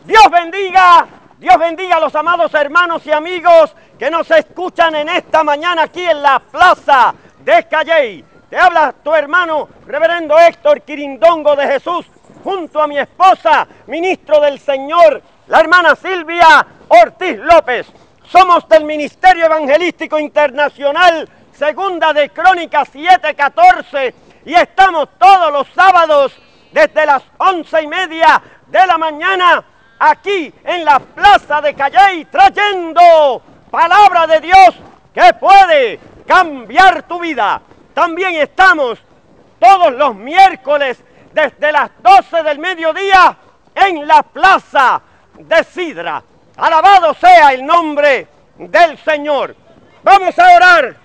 Dios bendiga a los amados hermanos y amigos que nos escuchan en esta mañana aquí en la plaza de Calley. Te habla tu hermano, reverendo Héctor Quirindongo de Jesús, junto a mi esposa, ministro del Señor, la hermana Silvia Ortiz López. Somos del Ministerio Evangelístico Internacional, segunda de Crónicas 7:14, y estamos todos los sábados desde las 11:30 de la mañana aquí en la plaza de Calley, trayendo palabra de Dios que puede cambiar tu vida. También estamos todos los miércoles desde las 12 del mediodía en la plaza de Sidra. Alabado sea el nombre del Señor. Vamos a orar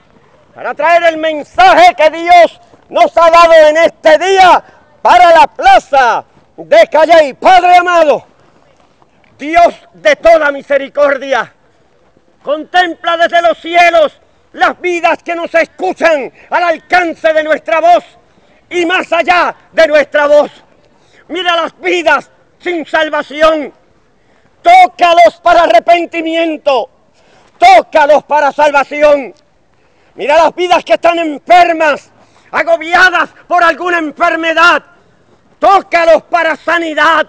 para traer el mensaje que Dios nos ha dado en este día para la plaza de Calley. Padre amado, Dios de toda misericordia, contempla desde los cielos las vidas que nos escuchan al alcance de nuestra voz y más allá de nuestra voz. Mira las vidas sin salvación, tócalos para arrepentimiento, tócalos para salvación. Mira las vidas que están enfermas, agobiadas por alguna enfermedad, tócalos para sanidad.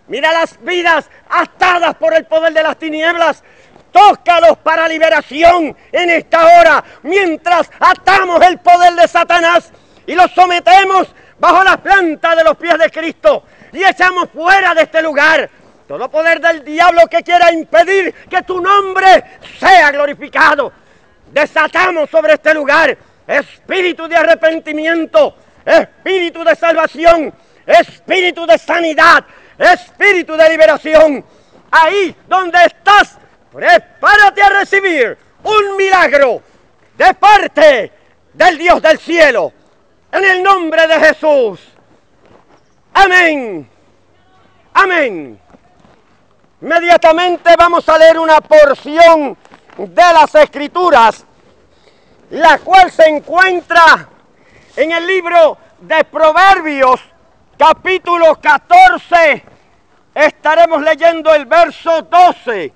Mira las vidas atadas por el poder de las tinieblas, tócalos para liberación en esta hora, mientras atamos el poder de Satanás y lo sometemos bajo la planta de los pies de Cristo y echamos fuera de este lugar todo poder del diablo que quiera impedir que tu nombre sea glorificado. Desatamos sobre este lugar espíritu de arrepentimiento, espíritu de salvación, espíritu de sanidad, espíritu de liberación. Ahí donde estás, prepárate a recibir un milagro de parte del Dios del cielo, en el nombre de Jesús. Amén. Amén. Inmediatamente vamos a leer una porción de las Escrituras, la cual se encuentra en el libro de Proverbios, capítulo 14, estaremos leyendo el verso 12.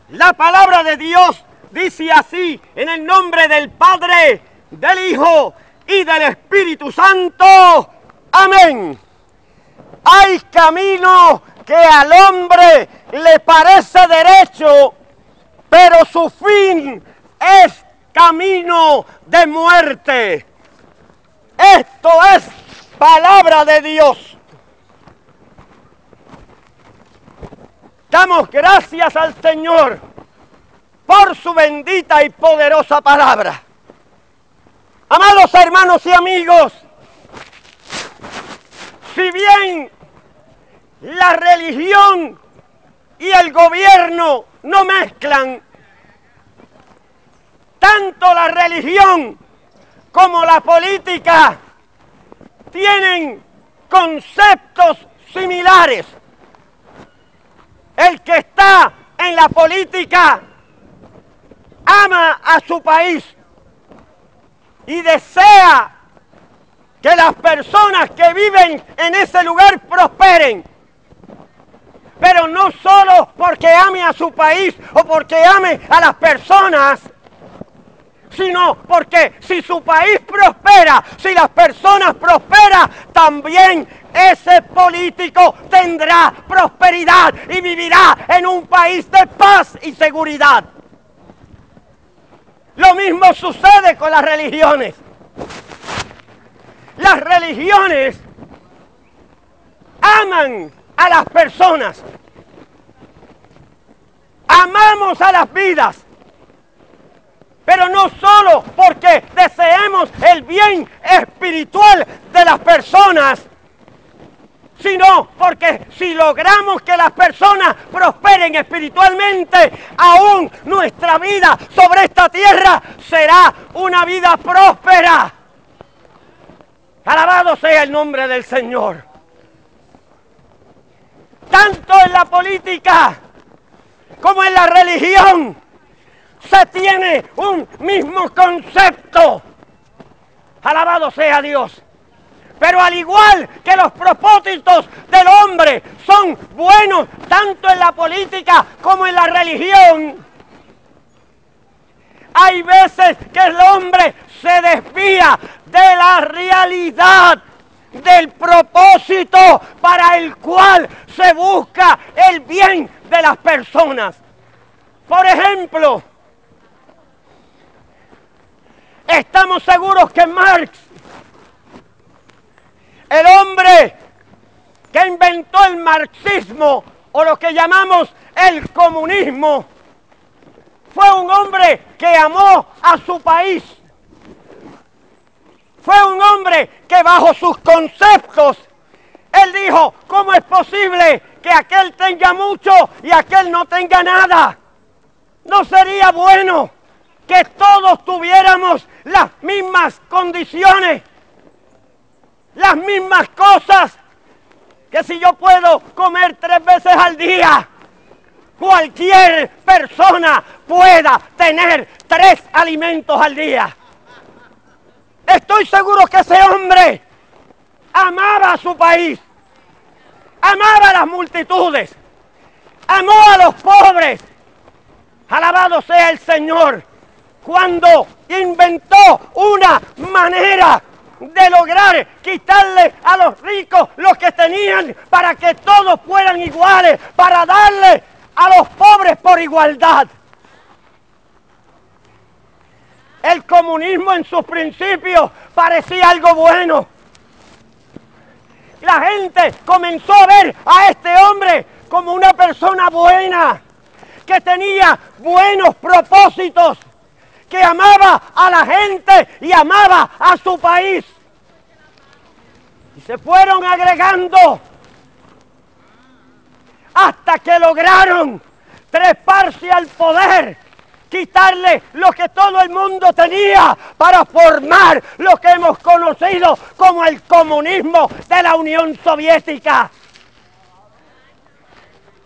La palabra de Dios dice así, en el nombre del Padre, del Hijo y del Espíritu Santo. Amén. Hay camino que al hombre le parece derecho, pero su fin es camino de muerte. Esto es palabra de Dios. Damos gracias al Señor por su bendita y poderosa palabra. Amados hermanos y amigos, si bien la religión y el gobierno no mezclan, tanto la religión como la política tienen conceptos similares. El que está en la política ama a su país y desea que las personas que viven en ese lugar prosperen. Pero no solo porque ame a su país o porque ame a las personas, sino porque si su país prospera, si las personas prosperan, también ese político tendrá prosperidad y vivirá en un país de paz y seguridad. Lo mismo sucede con las religiones. Las religiones aman a las personas, amamos a las vidas, pero no solo porque deseemos el bien espiritual de las personas, sino porque si logramos que las personas prosperen espiritualmente, aún nuestra vida sobre esta tierra será una vida próspera. Alabado sea el nombre del Señor. Tanto en la política como en la religión se tiene un mismo concepto. Alabado sea Dios. Pero al igual que los propósitos del hombre son buenos tanto en la política como en la religión, hay veces que el hombre se desvía de la realidad del propósito para el cual se busca el bien de las personas. Por ejemplo, estamos seguros que Marx, el hombre que inventó el marxismo o lo que llamamos el comunismo, fue un hombre que amó a su país. Fue un hombre que bajo sus conceptos, él dijo, ¿cómo es posible que aquel tenga mucho y aquel no tenga nada? ¿No sería bueno que todos tuviéramos las mismas condiciones, las mismas cosas? Que si yo puedo comer 3 veces al día, cualquier persona pueda tener 3 alimentos al día. Estoy seguro que ese hombre amaba a su país, amaba a las multitudes, amó a los pobres. Alabado sea el Señor, cuando inventó una manera de lograr quitarle a los ricos lo que tenían para que todos fueran iguales, para darle a los pobres por igualdad. El comunismo en sus principios parecía algo bueno. La gente comenzó a ver a este hombre como una persona buena, que tenía buenos propósitos, que amaba a la gente y amaba a su país. Y se fueron agregando hasta que lograron treparse al poder, quitarle lo que todo el mundo tenía para formar lo que hemos conocido como el comunismo de la Unión Soviética.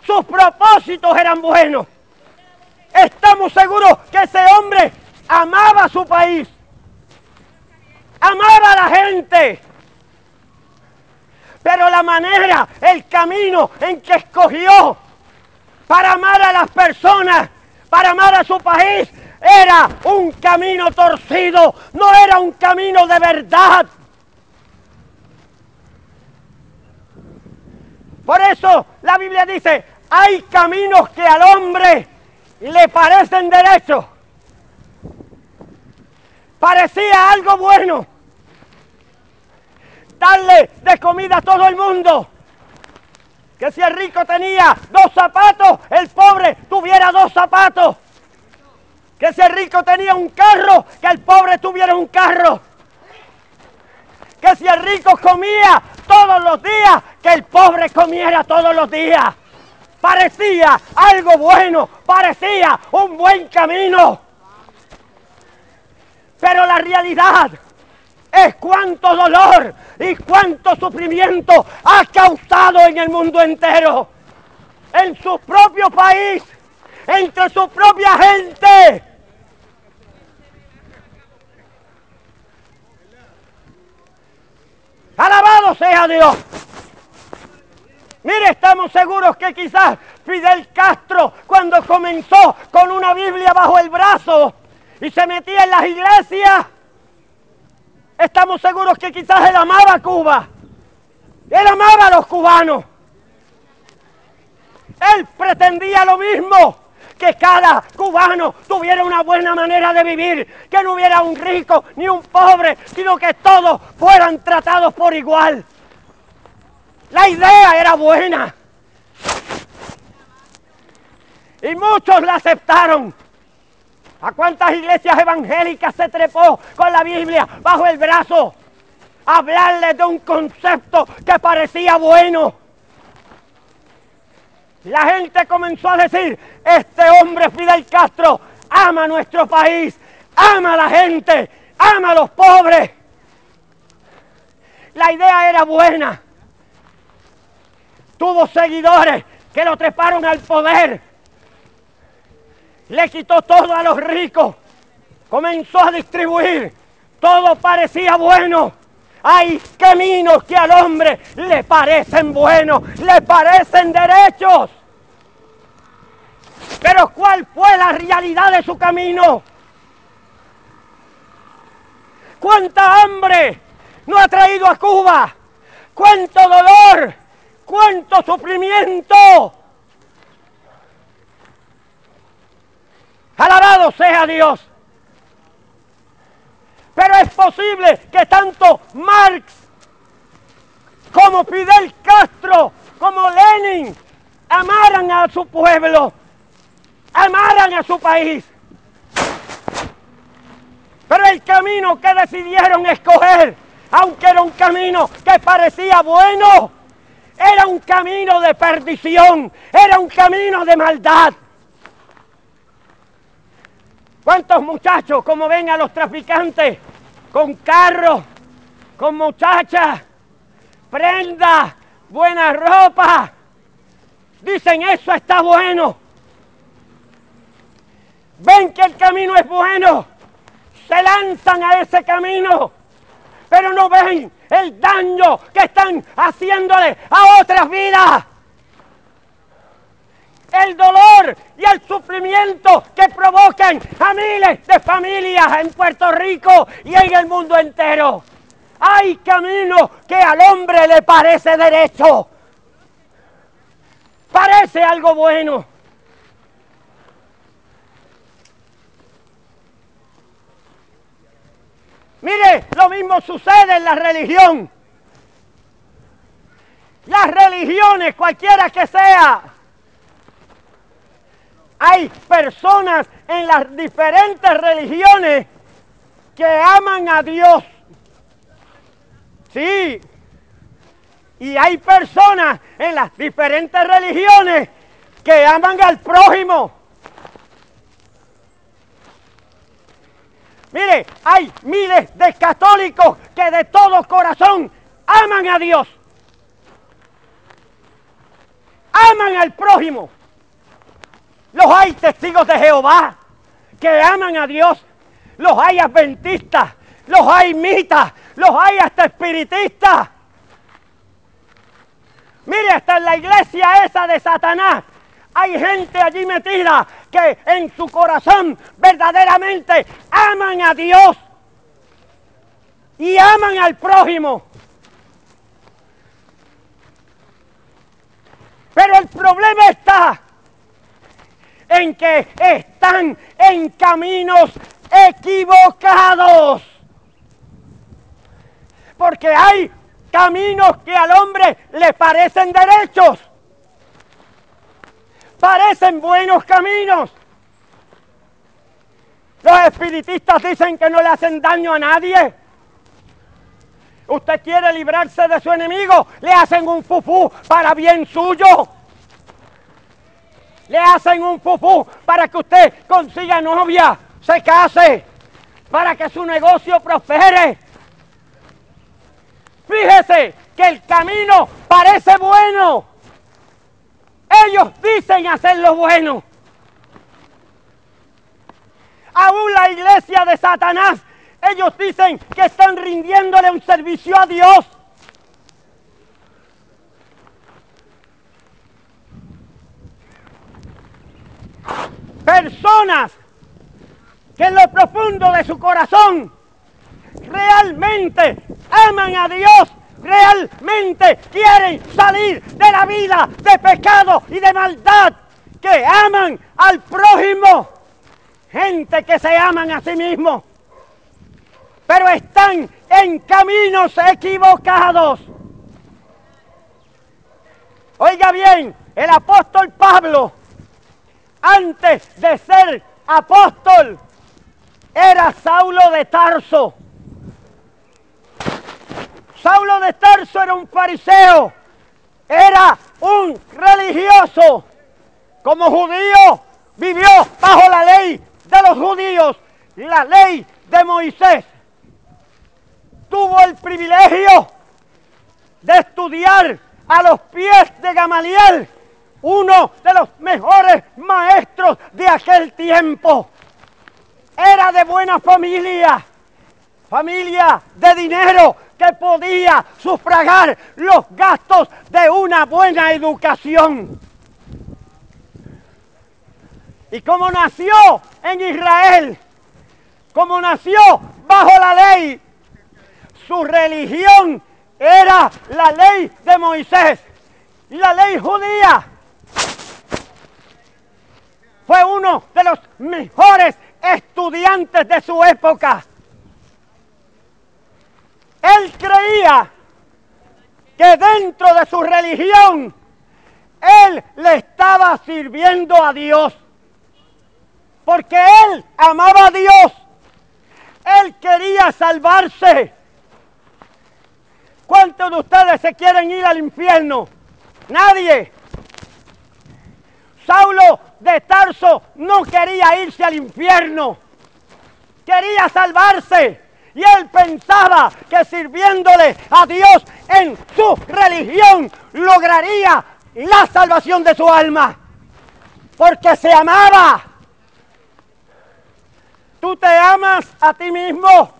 Sus propósitos eran buenos. Estamos seguros que ese hombre amaba a su país, amaba a la gente, pero la manera, el camino en que escogió para amar a las personas, para amar a su país, era un camino torcido, no era un camino de verdad. Por eso la Biblia dice, hay caminos que al hombre le parecen derechos. Parecía algo bueno darle de comida a todo el mundo. Que si el rico tenía 2 zapatos, el pobre tuviera 2 zapatos. Que si el rico tenía un carro, que el pobre tuviera un carro. Que si el rico comía todos los días, que el pobre comiera todos los días. Parecía algo bueno, parecía un buen camino. Pero la realidad es cuánto dolor y cuánto sufrimiento ha causado en el mundo entero, en su propio país, entre su propia gente. Alabado sea Dios. Mire, estamos seguros que quizás Fidel Castro, cuando comenzó con una Biblia bajo el brazo y se metía en las iglesias, estamos seguros que quizás él amaba a Cuba. Él amaba a los cubanos. Él pretendía lo mismo, que cada cubano tuviera una buena manera de vivir, que no hubiera un rico ni un pobre, sino que todos fueran tratados por igual. La idea era buena. Y muchos la aceptaron. ¿A cuántas iglesias evangélicas se trepó con la Biblia bajo el brazo? A hablarles de un concepto que parecía bueno. La gente comenzó a decir, este hombre Fidel Castro ama a nuestro país, ama a la gente, ama a los pobres. La idea era buena. Tuvo seguidores que lo treparon al poder. Le quitó todo a los ricos. Comenzó a distribuir. Todo parecía bueno. Hay caminos que al hombre le parecen buenos, le parecen derechos. Pero ¿cuál fue la realidad de su camino? ¿Cuánta hambre no ha traído a Cuba? ¿Cuánto dolor? ¿Cuánto sufrimiento? Alabado sea Dios. Pero es posible que tanto Marx como Fidel Castro, como Lenin, amaran a su pueblo, amaran a su país. Pero el camino que decidieron escoger, aunque era un camino que parecía bueno, era un camino de perdición, era un camino de maldad. ¿Cuántos muchachos, como ven a los traficantes, con carros, con muchachas, prendas, buena ropa, dicen eso está bueno? Ven que el camino es bueno, se lanzan a ese camino, pero no ven el daño que están haciéndole a otras vidas. El dolor y el sufrimiento que provocan a miles de familias en Puerto Rico y en el mundo entero. Hay caminos que al hombre le parece derecho, parece algo bueno. Mire, lo mismo sucede en la religión. Las religiones, cualquiera que sea, hay personas en las diferentes religiones que aman a Dios. Sí. Y hay personas en las diferentes religiones que aman al prójimo. Mire, hay miles de católicos que de todo corazón aman a Dios. Aman al prójimo. Los hay testigos de Jehová que aman a Dios. Los hay adventistas, los hay mitas, los hay hasta espiritistas. Mire, hasta en la iglesia esa de Satanás hay gente allí metida que en su corazón verdaderamente aman a Dios y aman al prójimo. Pero el problema está en que están en caminos equivocados. Porque hay caminos que al hombre le parecen derechos. Parecen buenos caminos. Los espiritistas dicen que no le hacen daño a nadie. Usted quiere librarse de su enemigo, le hacen un fufú para bien suyo. Le hacen un fufú para que usted consiga novia, se case, para que su negocio prospere. Fíjese que el camino parece bueno. Ellos dicen hacer lo bueno. Aún la iglesia de Satanás, ellos dicen que están rindiéndole un servicio a Dios. Personas que en lo profundo de su corazón realmente aman a Dios, realmente quieren salir de la vida de pecado y de maldad, que aman al prójimo, gente que se aman a sí mismos, pero están en caminos equivocados. Oiga bien, el apóstol Pablo, antes de ser apóstol, era Saulo de Tarso. Saulo de Tarso era un fariseo, era un religioso. Como judío, vivió bajo la ley de los judíos, la ley de Moisés. Tuvo el privilegio de estudiar a los pies de Gamaliel, uno de los mejores maestros de aquel tiempo. Era de buena familia, familia de dinero que podía sufragar los gastos de una buena educación. Y como nació en Israel, como nació bajo la ley, su religión era la ley de Moisés y la ley judía. Fue uno de los mejores estudiantes de su época. Él creía que dentro de su religión, él le estaba sirviendo a Dios. Porque él amaba a Dios. Él quería salvarse. ¿Cuántos de ustedes se quieren ir al infierno? Nadie. Saulo de Tarso no quería irse al infierno. Quería salvarse. Y él pensaba que sirviéndole a Dios en su religión lograría la salvación de su alma. Porque se amaba. ¿Tú te amas a ti mismo?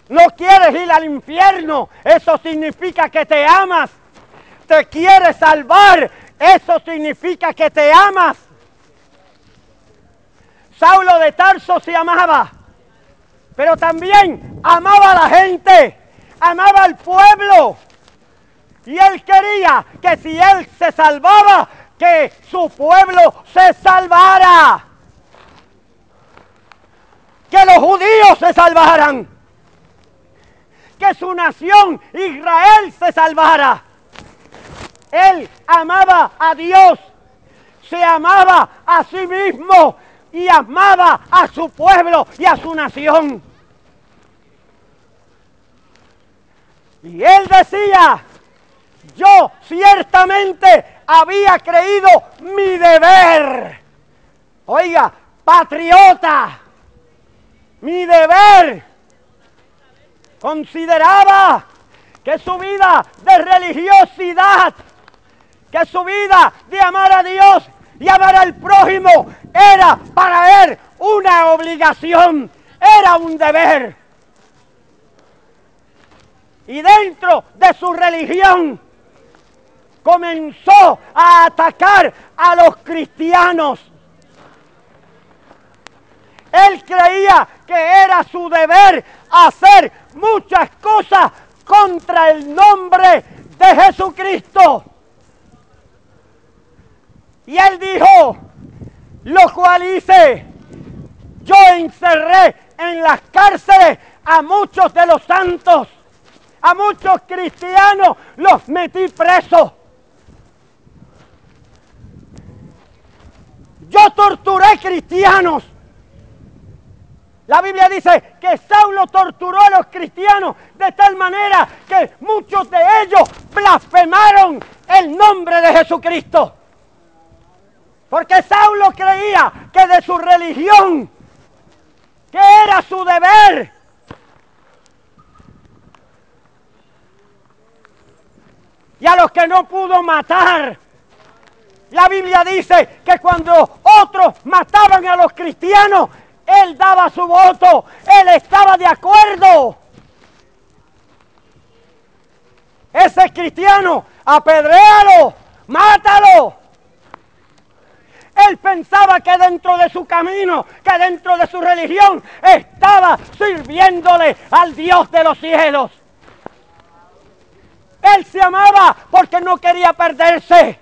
No quieres ir al infierno. Eso significa que te amas. Te quieres salvar. Eso significa que te amas. Saulo de Tarso se amaba. Pero también amaba a la gente. Amaba al pueblo. Y él quería que si él se salvaba, que su pueblo se salvara. Que los judíos se salvaran. Que su nación, Israel, se salvara. Él amaba a Dios. Se amaba a sí mismo. Y amaba a su pueblo y a su nación. Y él decía, yo ciertamente había creído mi deber. Oiga, patriota. Mi deber. Consideraba que su vida de religiosidad, que su vida de amar a Dios y amar al prójimo era para él una obligación, era un deber. Y dentro de su religión comenzó a atacar a los cristianos. Él creía que era su deber hacer muchas cosas contra el nombre de Jesucristo. Y él dijo, lo cual hice, yo encerré en las cárceles a muchos de los santos, a muchos cristianos los metí presos. Yo torturé cristianos. La Biblia dice que Saulo torturó a los cristianos de tal manera que muchos de ellos blasfemaron el nombre de Jesucristo. Porque Saulo creía que de su religión, que era su deber, y a los que no pudo matar. La Biblia dice que cuando otros mataban a los cristianos, él daba su voto, él estaba de acuerdo. Ese cristiano, apedréalo, mátalo. Él pensaba que dentro de su camino, que dentro de su religión, estaba sirviéndole al Dios de los cielos. Él se amaba porque no quería perderse.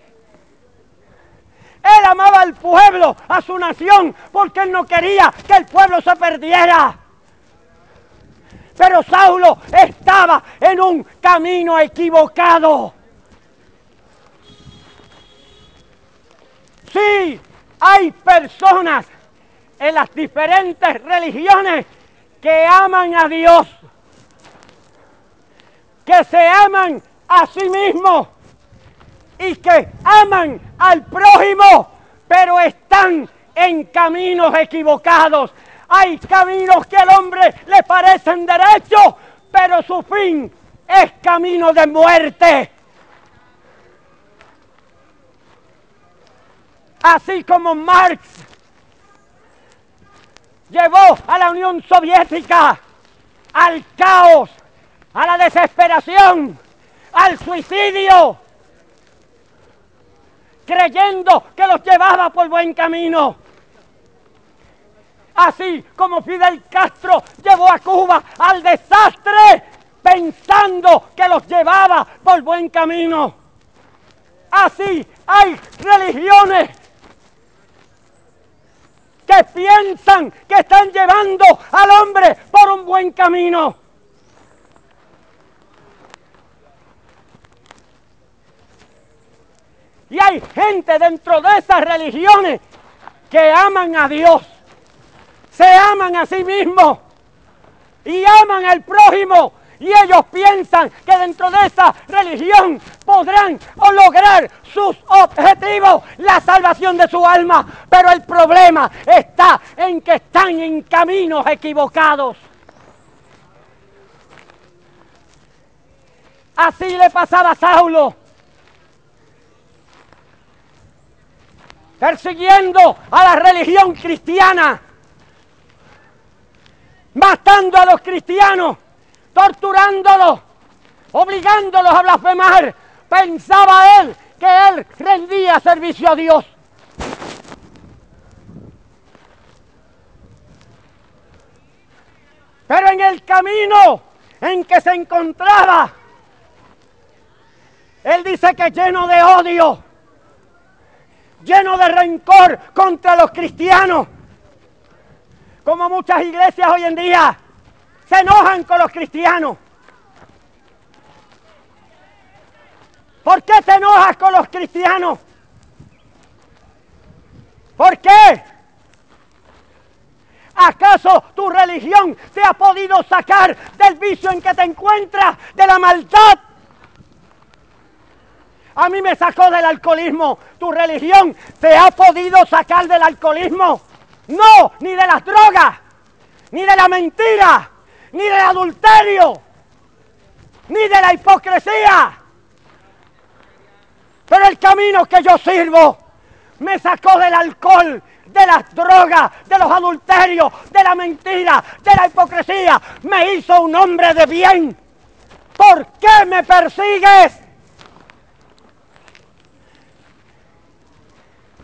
Él amaba al pueblo, a su nación, porque él no quería que el pueblo se perdiera. Pero Saulo estaba en un camino equivocado. Sí, hay personas en las diferentes religiones que aman a Dios, que se aman a sí mismos y que aman al prójimo, pero están en caminos equivocados. Hay caminos que al hombre le parecen derechos, pero su fin es camino de muerte. Así como Marx llevó a la Unión Soviética al caos, a la desesperación, al suicidio, creyendo que los llevaba por buen camino. Así como Fidel Castro llevó a Cuba al desastre, pensando que los llevaba por buen camino. Así hay religiones que piensan que están llevando al hombre por un buen camino. Y hay gente dentro de esas religiones que aman a Dios, se aman a sí mismos y aman al prójimo. Y ellos piensan que dentro de esa religión podrán lograr sus objetivos, la salvación de su alma. Pero el problema está en que están en caminos equivocados. Así le pasaba a Saulo, persiguiendo a la religión cristiana, matando a los cristianos, torturándolos, obligándolos a blasfemar. Pensaba él que él rendía servicio a Dios. Pero en el camino en que se encontraba, él dice que lleno de odio, lleno de rencor contra los cristianos, como muchas iglesias hoy en día se enojan con los cristianos. ¿Por qué te enojas con los cristianos? ¿Por qué? ¿Acaso tu religión te ha podido sacar del vicio en que te encuentras, de la maldad? A mí me sacó del alcoholismo. ¿Tu religión te ha podido sacar del alcoholismo? No, ni de las drogas, ni de la mentira, ni del adulterio, ni de la hipocresía. Pero el camino que yo sirvo me sacó del alcohol, de las drogas, de los adulterios, de la mentira, de la hipocresía. Me hizo un hombre de bien. ¿Por qué me persigues?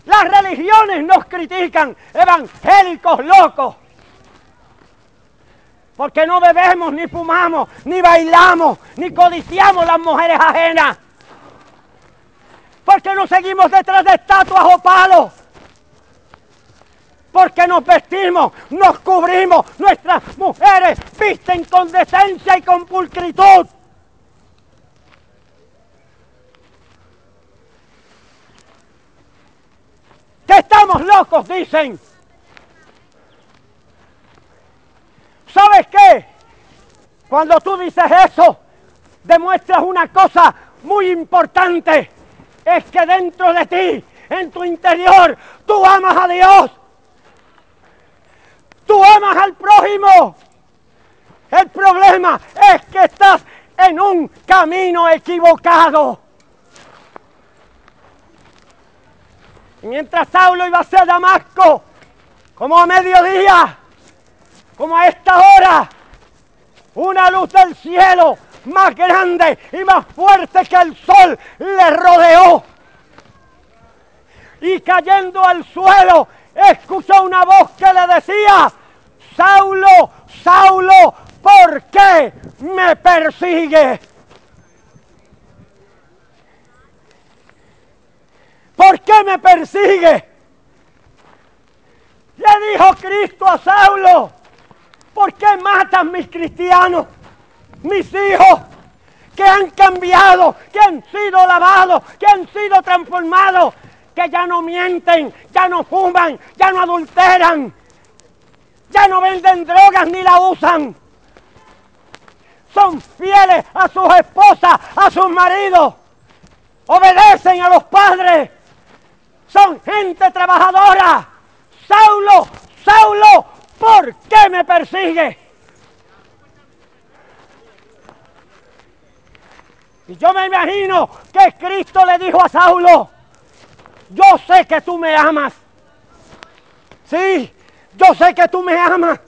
Las religiones nos critican, evangélicos locos, porque no bebemos, ni fumamos, ni bailamos, ni codiciamos las mujeres ajenas, porque no seguimos detrás de estatuas o palos, porque nos vestimos, nos cubrimos, nuestras mujeres visten con decencia y con pulcritud. Que estamos locos, dicen. ¿Sabes qué? Cuando tú dices eso, demuestras una cosa muy importante. Es que dentro de ti, en tu interior, tú amas a Dios. Tú amas al prójimo. El problema es que estás en un camino equivocado. Mientras Saulo iba hacia Damasco, como a mediodía, como a esta hora, una luz del cielo más grande y más fuerte que el sol le rodeó. Y cayendo al suelo, escuchó una voz que le decía: Saulo, Saulo, ¿por qué me persigues? ¿Por qué me persigue? Le dijo Cristo a Saulo: ¿por qué matan mis cristianos, mis hijos, que han cambiado, que han sido lavados, que han sido transformados, que ya no mienten, ya no fuman, ya no adulteran, ya no venden drogas ni la usan? Son fieles a sus esposas, a sus maridos, obedecen a los padres. Son gente trabajadora. Saulo, Saulo, ¿por qué me persigue? Y yo me imagino que Cristo le dijo a Saulo: yo sé que tú me amas. Sí, yo sé que tú me amas,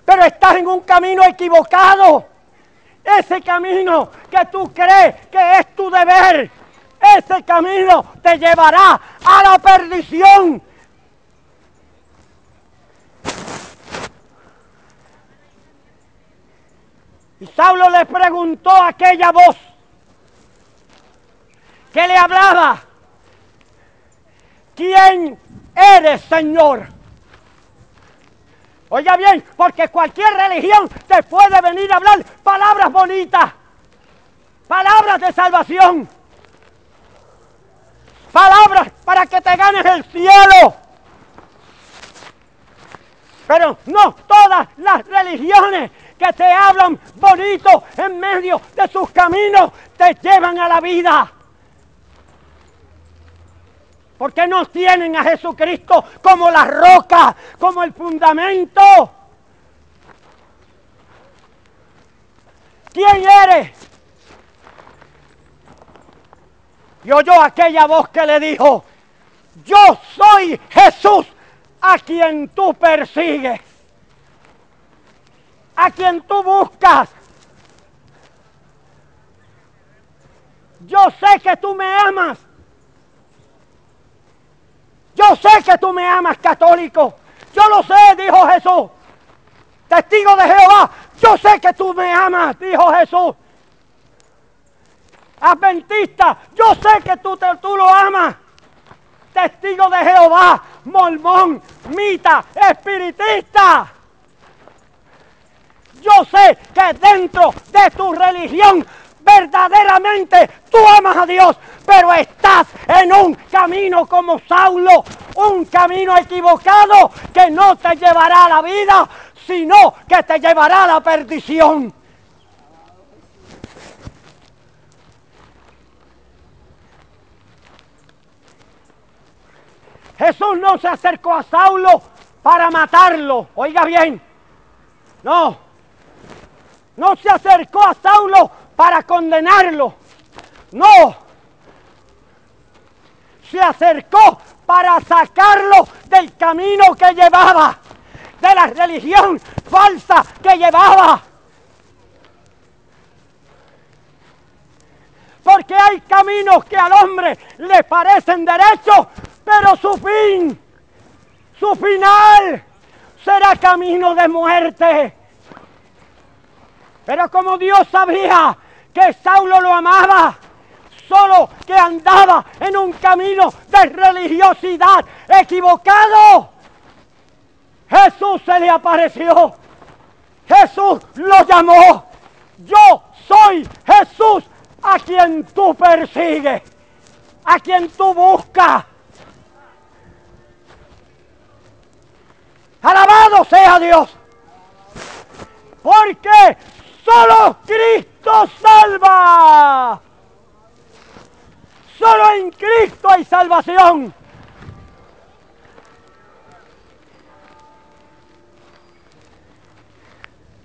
pero estás en un camino equivocado. Ese camino que tú crees que es tu deber, ese camino te llevará a la perdición. Y Saulo le preguntó a aquella voz que le hablaba: ¿quién eres, Señor? Oiga bien, porque cualquier religión te puede venir a hablar palabras bonitas, palabras de salvación, palabras para que te ganes el cielo. Pero no todas las religiones que te hablan bonito en medio de sus caminos te llevan a la vida. Porque no tienen a Jesucristo como la roca, como el fundamento. ¿Quién eres? Y oyó aquella voz que le dijo: yo soy Jesús a quien tú persigues, a quien tú buscas. Yo sé que tú me amas. Yo sé que tú me amas, católico. Yo lo sé, dijo Jesús. Testigo de Jehová, yo sé que tú me amas, dijo Jesús. Adventista, yo sé que tú lo amas. Testigo de Jehová, mormón, mita, espiritista. Yo sé que dentro de tu religión verdaderamente tú amas a Dios, pero estás en un camino como Saulo, un camino equivocado que no te llevará a la vida, sino que te llevará a la perdición. Jesús no se acercó a Saulo para matarlo, oiga bien, no se acercó a Saulo para condenarlo, no, se acercó para sacarlo del camino que llevaba, de la religión falsa que llevaba. Porque hay caminos que al hombre le parecen derechos, pero su final será camino de muerte. Pero como Dios sabía que Saulo lo amaba, solo que andaba en un camino de religiosidad equivocado, Jesús se le apareció. Jesús lo llamó: yo soy Jesús a quien tú persigues, a quien tú buscas. Alabado sea Dios, porque solo Cristo salva. Solo en Cristo hay salvación.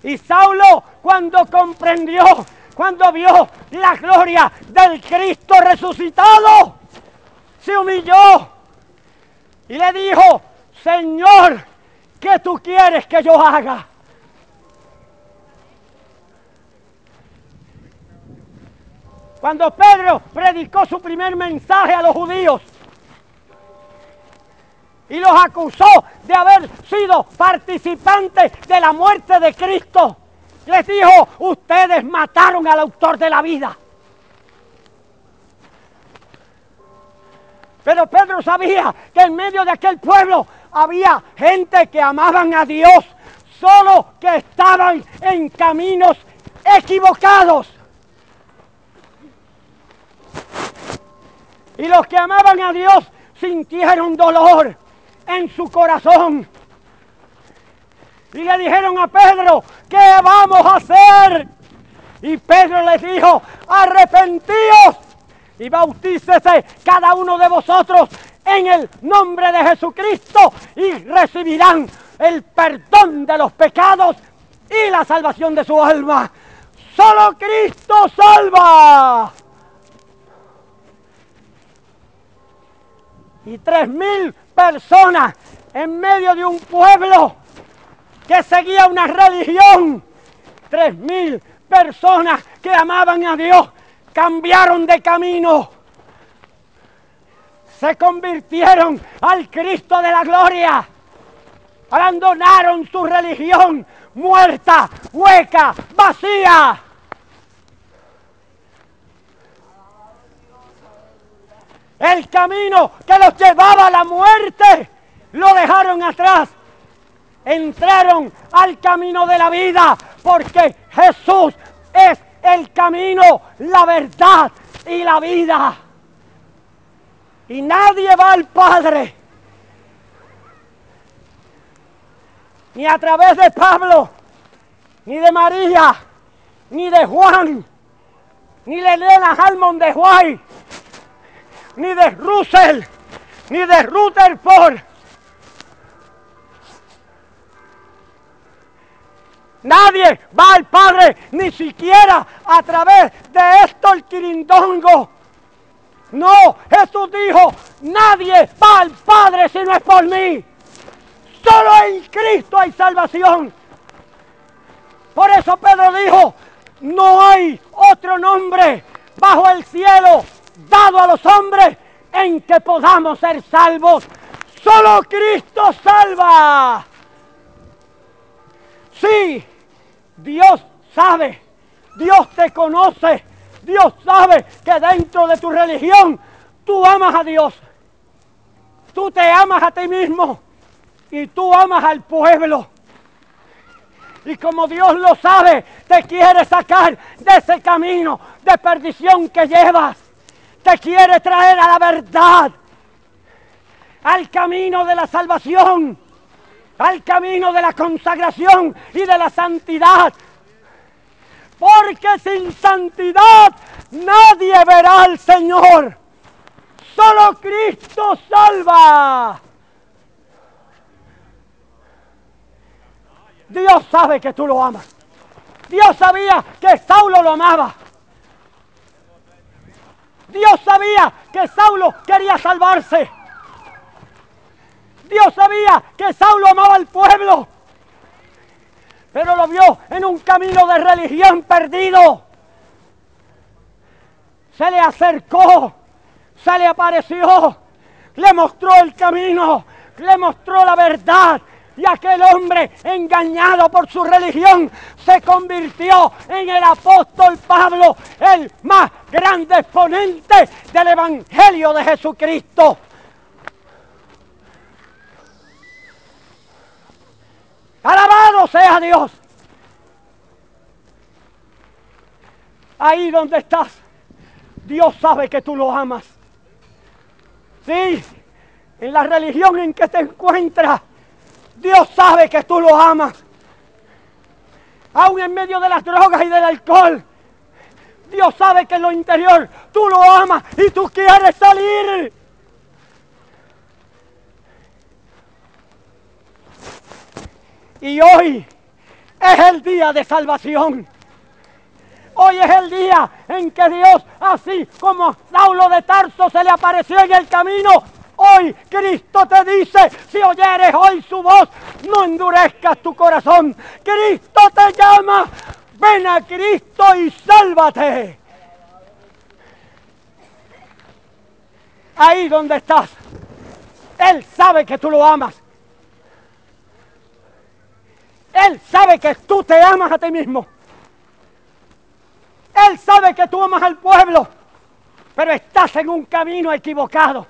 Y Saulo, cuando comprendió, cuando vio la gloria del Cristo resucitado, se humilló y le dijo: Señor, ¿qué tú quieres que yo haga? Cuando Pedro predicó su primer mensaje a los judíos y los acusó de haber sido participantes de la muerte de Cristo, les dijo: ustedes mataron al autor de la vida. Pero Pedro sabía que en medio de aquel pueblo había gente que amaban a Dios, solo que estaban en caminos equivocados. Y los que amaban a Dios sintieron dolor en su corazón. Y le dijeron a Pedro: ¿qué vamos a hacer? Y Pedro les dijo: arrepentíos y bautícese cada uno de vosotros en el nombre de Jesucristo y recibirán el perdón de los pecados y la salvación de su alma. ¡Solo Cristo salva! Y 3,000 personas en medio de un pueblo que seguía una religión. 3.000 personas que amaban a Dios cambiaron de camino. Se convirtieron al Cristo de la gloria. Abandonaron su religión muerta, hueca, vacía. El camino que los llevaba a la muerte lo dejaron atrás. Entraron al camino de la vida, porque Jesús es el camino, la verdad y la vida. Y nadie va al Padre ni a través de Pablo, ni de María, ni de Juan, ni de Elena Halmon de White, ni de Russell, ni de Rutherford. Nadie va al Padre, ni siquiera a través de Héctor Quirindongo. No, Jesús dijo, nadie va al Padre si no es por mí. Solo en Cristo hay salvación. Por eso Pedro dijo, no hay otro nombre bajo el cielo dado a los hombres en que podamos ser salvos. Solo Cristo salva. Sí, Dios sabe, Dios te conoce, Dios sabe que dentro de tu religión tú amas a Dios, tú te amas a ti mismo y tú amas al pueblo. Y como Dios lo sabe, te quiere sacar de ese camino de perdición que llevas, te quiere traer a la verdad, al camino de la salvación, al camino de la consagración y de la santidad. Porque sin santidad nadie verá al Señor. Solo Cristo salva. Dios sabe que tú lo amas. Dios sabía que Saulo lo amaba. Dios sabía que Saulo quería salvarse. Dios sabía que Saulo amaba al pueblo, pero lo vio en un camino de religión perdido. Se le acercó, se le apareció, le mostró el camino, le mostró la verdad. Y aquel hombre, engañado por su religión, se convirtió en el apóstol Pablo, el más grande exponente del Evangelio de Jesucristo. ¡Alabado sea Dios! Ahí donde estás, Dios sabe que tú lo amas. Sí, en la religión en que te encuentras, Dios sabe que tú lo amas. Aún en medio de las drogas y del alcohol, Dios sabe que en lo interior tú lo amas y tú quieres salir. Y hoy es el día de salvación. Hoy es el día en que Dios, así como a Saulo de Tarso se le apareció en el camino, hoy Cristo te dice, si oyeres hoy su voz, no endurezcas tu corazón. Cristo te llama, ven a Cristo y sálvate. Ahí donde estás, Él sabe que tú lo amas. Él sabe que tú te amas a ti mismo. Él sabe que tú amas al pueblo, pero estás en un camino equivocado.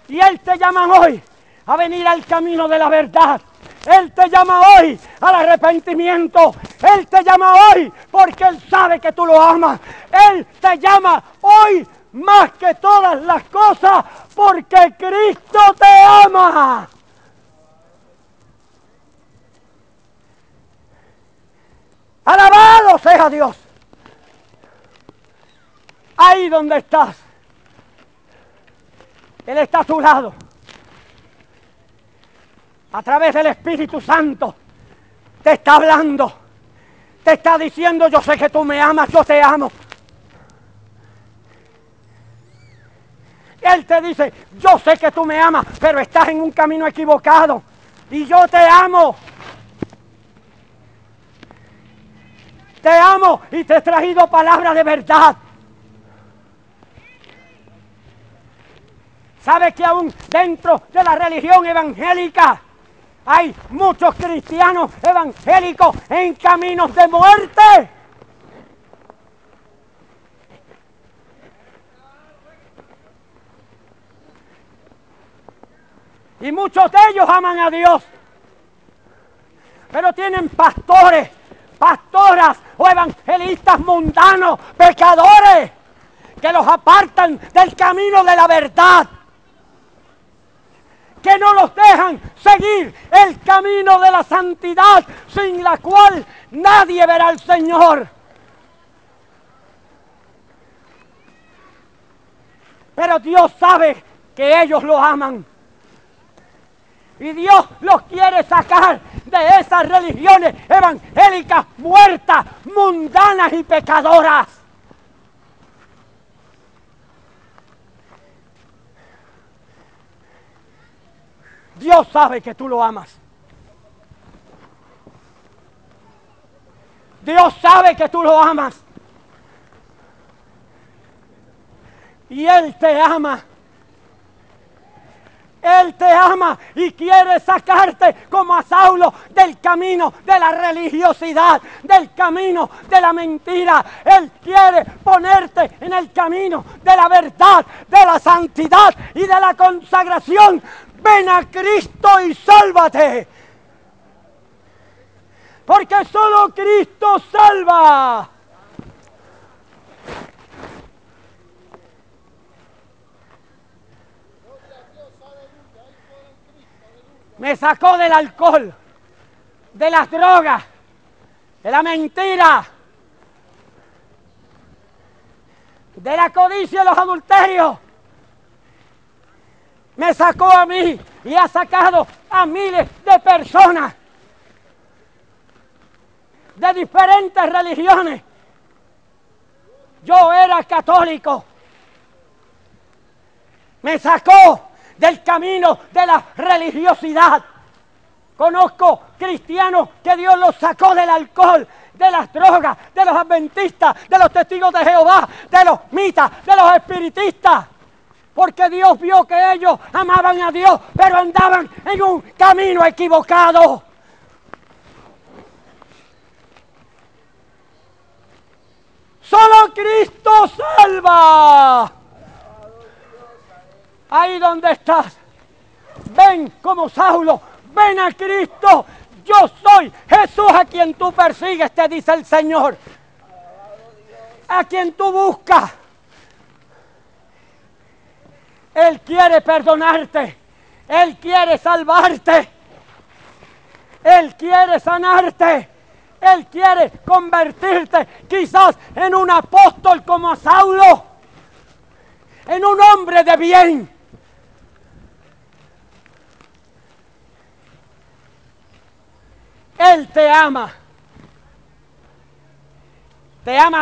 Y Él te llama hoy a venir al camino de la verdad. Él te llama hoy al arrepentimiento. Él te llama hoy porque Él sabe que tú lo amas. Él te llama hoy más que todas las cosas porque Cristo te ama. ¡Alabado sea Dios! Ahí donde estás, Él está a tu lado. A través del Espíritu Santo te está hablando. Te está diciendo, yo sé que tú me amas, yo te amo. Él te dice, yo sé que tú me amas, pero estás en un camino equivocado. Y yo te amo. Te amo y te he traído palabra de verdad. ¿Sabes que aún dentro de la religión evangélica hay muchos cristianos evangélicos en caminos de muerte? Y muchos de ellos aman a Dios, pero tienen pastores, pastoras o evangelistas mundanos, pecadores, que los apartan del camino de la verdad, que no los dejan seguir el camino de la santidad, sin la cual nadie verá al Señor. Pero Dios sabe que ellos lo aman. Y Dios los quiere sacar de esas religiones evangélicas muertas, mundanas y pecadoras. Dios sabe que tú lo amas. Dios sabe que tú lo amas. Y Él te ama. Él te ama y quiere sacarte como a Saulo del camino de la religiosidad, del camino de la mentira. Él quiere ponerte en el camino de la verdad, de la santidad y de la consagración. Ven a Cristo y sálvate. Porque solo Cristo salva. Me sacó del alcohol, de las drogas, de la mentira, de la codicia y los adulterios. Me sacó a mí y ha sacado a miles de personas de diferentes religiones. Yo era católico. Me sacó del camino de la religiosidad. Conozco cristianos que Dios los sacó del alcohol, de las drogas, de los adventistas, de los testigos de Jehová, de los mitas, de los espiritistas. Porque Dios vio que ellos amaban a Dios, pero andaban en un camino equivocado. Solo Cristo salva. Ahí donde estás, ven como Saulo, ven a Cristo. Yo soy Jesús a quien tú persigues, te dice el Señor. A quien tú buscas. Él quiere perdonarte, Él quiere salvarte, Él quiere sanarte, Él quiere convertirte quizás en un apóstol como a Saulo, en un hombre de bien. Él te ama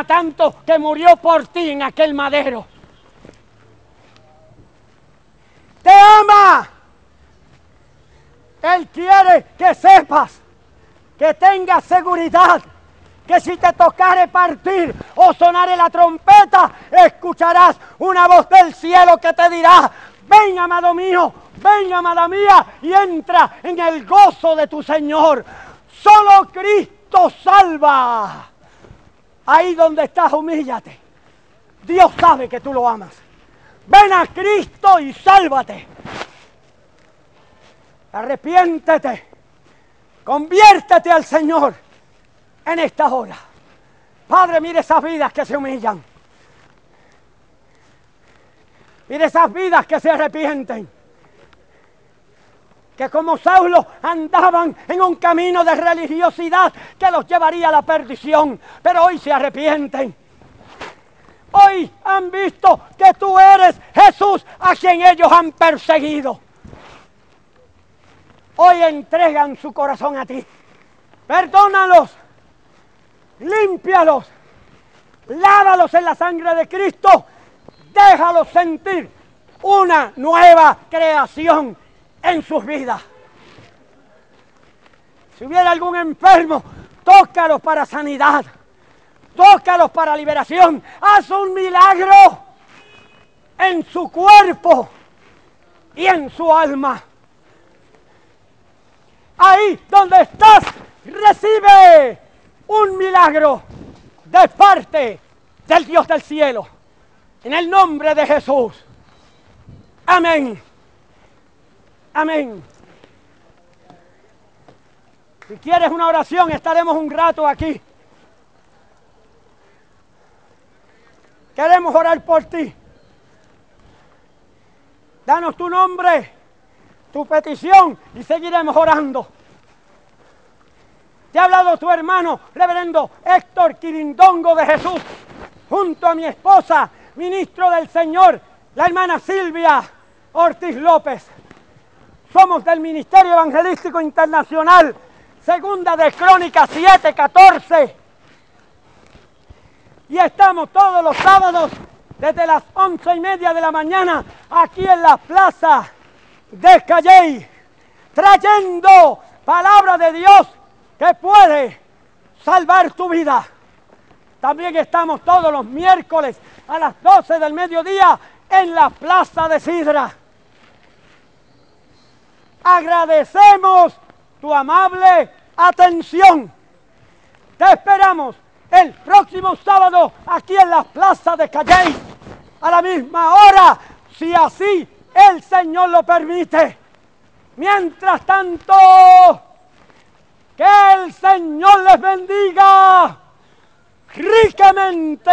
tanto que murió por ti en aquel madero. Te ama. Él quiere que sepas, que tengas seguridad, que si te tocare partir o sonare la trompeta, escucharás una voz del cielo que te dirá: ven, amado mío, ven, amada mía, y entra en el gozo de tu Señor. Solo Cristo salva. Ahí donde estás, humíllate. Dios sabe que tú lo amas. Ven a Cristo y sálvate. Arrepiéntete. Conviértete al Señor en esta hora. Padre, mire esas vidas que se humillan. Mire esas vidas que se arrepienten. Que como Saulo andaban en un camino de religiosidad que los llevaría a la perdición, pero hoy se arrepienten. Hoy han visto que tú eres Jesús a quien ellos han perseguido. Hoy entregan su corazón a ti. Perdónalos, límpialos, lávalos en la sangre de Cristo, déjalos sentir una nueva creación en sus vidas. Si hubiera algún enfermo, tócalos para sanidad. tócalos para liberación. Haz un milagro en su cuerpo y en su alma. Ahí donde estás, recibe un milagro de parte del Dios del cielo. En el nombre de Jesús. Amén. Amén. Si quieres una oración, estaremos un rato aquí. Queremos orar por ti. Danos tu nombre, tu petición y seguiremos orando. Te ha hablado tu hermano, reverendo Héctor Quirindongo de Jesús, junto a mi esposa, ministro del Señor, la hermana Silvia Ortiz López. Somos del Ministerio Evangelístico Internacional, segunda de Crónicas 7:14. Y estamos todos los sábados desde las 11:30 de la mañana aquí en la plaza de Calley, trayendo palabra de Dios que puede salvar tu vida. También estamos todos los miércoles a las 12 del mediodía en la plaza de Sidra. Agradecemos tu amable atención. Te esperamos el próximo sábado aquí en la plaza de Calley, a la misma hora, si así el Señor lo permite. Mientras tanto, que el Señor les bendiga ricamente.